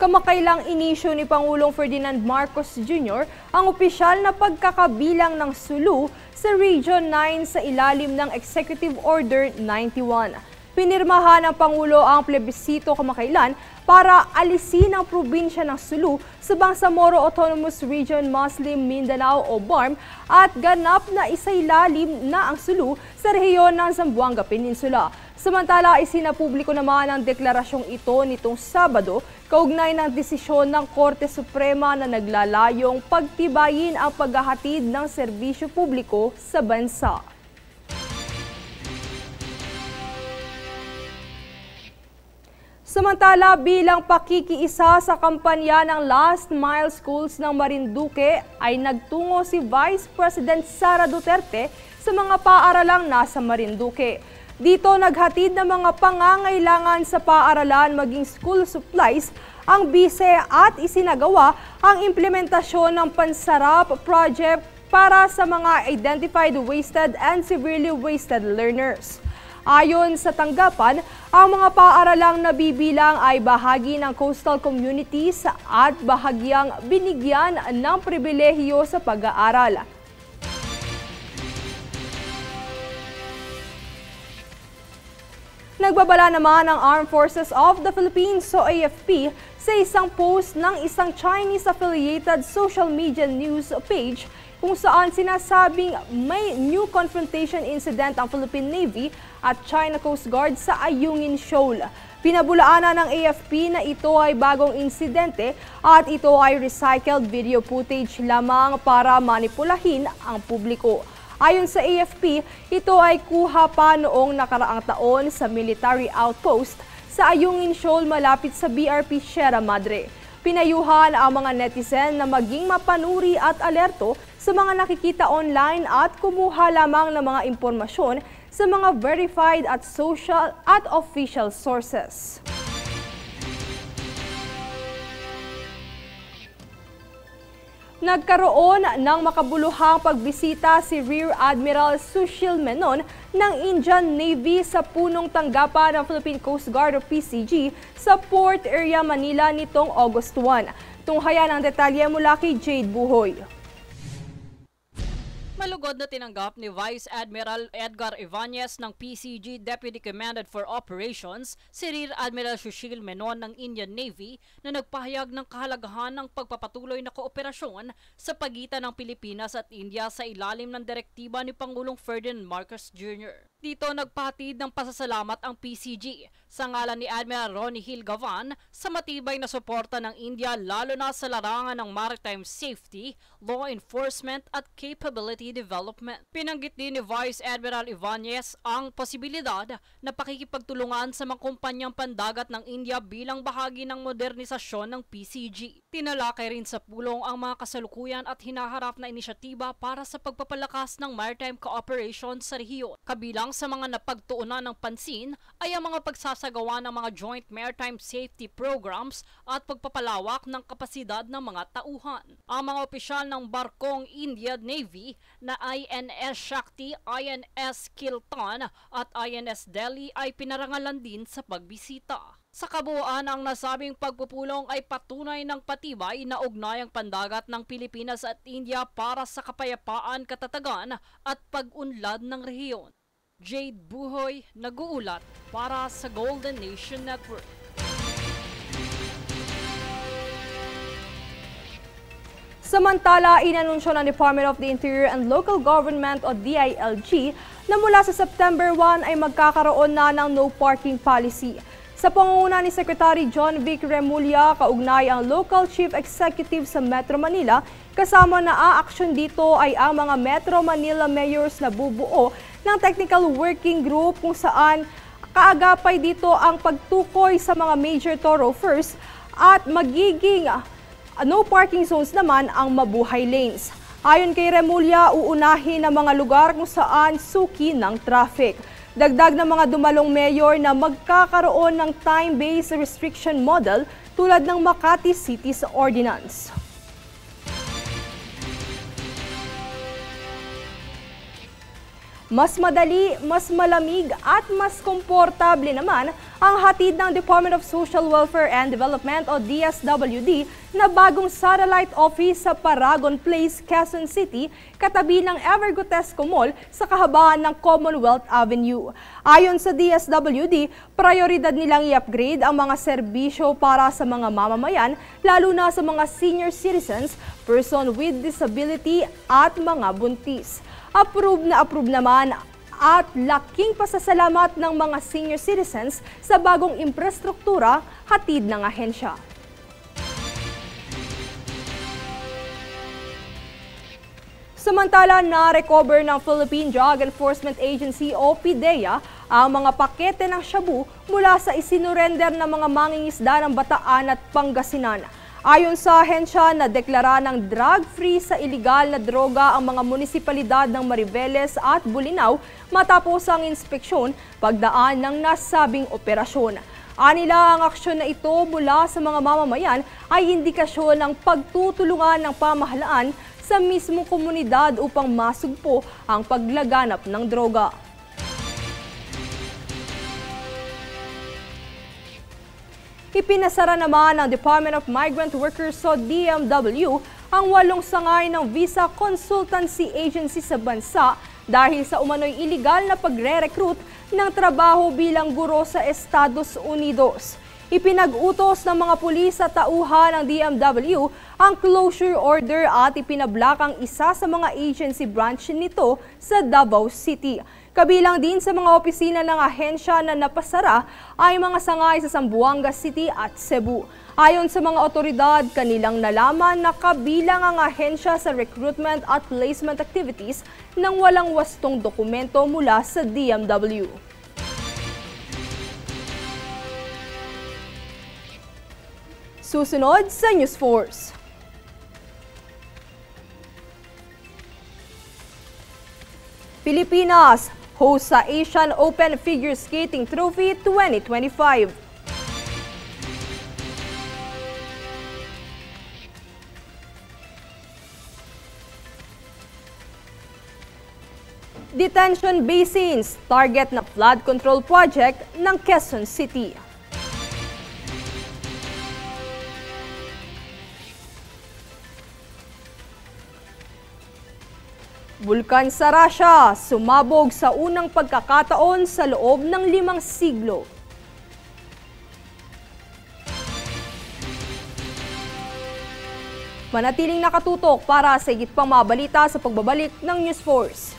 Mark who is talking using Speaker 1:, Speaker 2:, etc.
Speaker 1: Kamakailang inisyo ni Pangulong Ferdinand Marcos Jr. ang opisyal na pagkakabilang ng Sulu sa Region 9 sa ilalim ng Executive Order 91. Pinirmahan ng Pangulo ang plebisito kamakailan para alisin ang probinsya ng Sulu sa Bangsamoro Autonomous Region Muslim Mindanao o BARM at ganap na isailalim na ang Sulu sa rehiyon ng Zamboanga Peninsula. Samantala, isinapubliko naman ang deklarasyong ito nitong Sabado kaugnay ng desisyon ng Korte Suprema na naglalayong pagtibayin ang paghahatid ng serbisyo publiko sa bansa. Samantala, bilang pakikiisa sa kampanya ng Last Mile Schools ng Marinduque ay nagtungo si Vice President Sara Duterte sa mga paaralang nasa Marinduque. Dito naghatid ng mga pangangailangan sa paaralan maging school supplies ang bise at isinagawa ang implementasyon ng Pansarap Project para sa mga identified wasted and severely wasted learners. Ayon sa tanggapan, ang mga paaralang nabibilang ay bahagi ng coastal communities at bahagyang binigyan ng pribilehiyo sa pag-aaral. Nagbabala naman ang Armed Forces of the Philippines o AFP sa isang post ng isang Chinese-affiliated social media news page kung saan sinasabing may new confrontation incident ang Philippine Navy at China Coast Guard sa Ayungin Shoal. Pinabulaanan ng AFP na ito ay bagong insidente at ito ay recycled video footage lamang para manipulahin ang publiko. Ayon sa AFP, ito ay kuha pa noong nakaraang taon sa military outpost sa Ayungin Shoal malapit sa BRP Sierra Madre. Pinayuhan ang mga netizen na maging mapanuri at alerto sa mga nakikita online at kumuha lamang ng mga impormasyon sa mga verified at social at official sources. Nagkaroon ng makabuluhang pagbisita si Rear Admiral Sushil Menon ng Indian Navy sa punong tanggapan ng Philippine Coast Guard o PCG sa Port Area, Manila nitong August 1. Tunghayan ang detalye mula kay Jade Buhoy.
Speaker 2: Malugod na tinanggap ni Vice Admiral Edgar Ibanez ng PCG Deputy Commandant for Operations si Rear Admiral Sushil Menon ng Indian Navy na nagpahayag ng kahalagahan ng pagpapatuloy na kooperasyon sa pagitan ng Pilipinas at India sa ilalim ng direktiba ni Pangulong Ferdinand Marcos Jr. Dito nagpahatid ng pasasalamat ang PCG sa ngalan ni Admiral Ronnie Hill Gavan sa matibay na suporta ng India lalo na sa larangan ng maritime safety, law enforcement at capability development. Pinanggit din ni Vice Admiral Ibanez ang posibilidad na pakikipagtulungan sa mga kumpanyang pandagat ng India bilang bahagi ng modernisasyon ng PCG. Tinalakay rin sa pulong ang mga kasalukuyan at hinaharap na inisyatiba para sa pagpapalakas ng maritime cooperation sa rehiyon. Kabilang sa mga napagtuunan ng pansin ay ang mga pagsasagawa ng mga joint maritime safety programs at pagpapalawak ng kapasidad ng mga tauhan. Ang mga opisyal ng barkong Indian Navy na INS Shakti, INS Kiltan at INS Delhi ay pinarangalan din sa pagbisita. Sa kabuuan, ang nasabing pagpupulong ay patunay ng patibay na ugnayang pandagat ng Pilipinas at India para sa kapayapaan, katatagan at pag-unlad ng rehiyon. Jade Buhoy, nag-uulat para sa Golden Nation Network.
Speaker 1: Samantala, inanunsyo ng Department of the Interior and Local Government o DILG na mula sa September 1 ay magkakaroon na ng no parking policy. Sa pangunguna ni Secretary John Vic Remulla, kaugnay ang Local Chief Executive sa Metro Manila, kasama na aaksyon dito ay ang mga Metro Manila mayors na bubuo ng Technical Working Group kung saan kaagapay dito ang pagtukoy sa mga major thoroughfares at magiging no parking zones naman ang mabuhay lanes. Ayon kay Remulla, uunahin ang mga lugar kung saan suki ng traffic. Dagdag ng mga dumalong mayor na magkakaroon ng time-based restriction model tulad ng Makati City's Ordinance. Mas madali, mas malamig at mas komportable naman ang hatid ng Department of Social Welfare and Development o DSWD na bagong satellite office sa Paragon Place, Quezon City, katabi ng Evergotesco Mall sa kahabaan ng Commonwealth Avenue. Ayon sa DSWD, prioridad nilang i-upgrade ang mga serbisyo para sa mga mamamayan, lalo na sa mga senior citizens, person with disability at mga buntis. Approve naman at laking pasasalamat ng mga senior citizens sa bagong infrastruktura hatid ng ahensya. Samantala, na-recover ng Philippine Drug Enforcement Agency o PDEA ang mga pakete ng shabu mula sa isinurrender ng mga mangingisda ng Bataan at Pangasinan. Ayon sa ahensya, nadeklara ng drug-free sa iligal na droga ang mga munisipalidad ng Mariveles at Bolinao matapos ang inspeksyon pagdaan ng nasabing operasyon. Anila, ang aksyon na ito mula sa mga mamamayan ay indikasyon ng pagtutulungan ng pamahalaan sa mismong komunidad upang masugpo ang paglaganap ng droga. Ipinasara naman ng Department of Migrant Workers o DMW ang 8 sangay ng Visa Consultancy Agency sa bansa dahil sa umano'y iligal na pagre-recruit ng trabaho bilang guro sa Estados Unidos. Ipinag-utos ng mga pulis sa tauhan ng DMW ang closure order at ipinablak ang isa sa mga agency branch nito sa Davao City. Kabilang din sa mga opisina ng ahensya na napasara ay mga sangay sa Zamboanga City at Cebu. Ayon sa mga otoridad, kanilang nalaman na kabilang ang ahensya sa recruitment at placement activities nang walang wastong dokumento mula sa DMW. Susunod sa News Force. Pilipinas host sa Asian Open Figure Skating Trophy 2025. Detention basins, target na flood control project ng Quezon City. Bulkan sa Russia, sumabog sa unang pagkakataon sa loob ng 5 siglo. Manatiling nakatutok para sa higit pang mabalita sa pagbabalik ng News Force.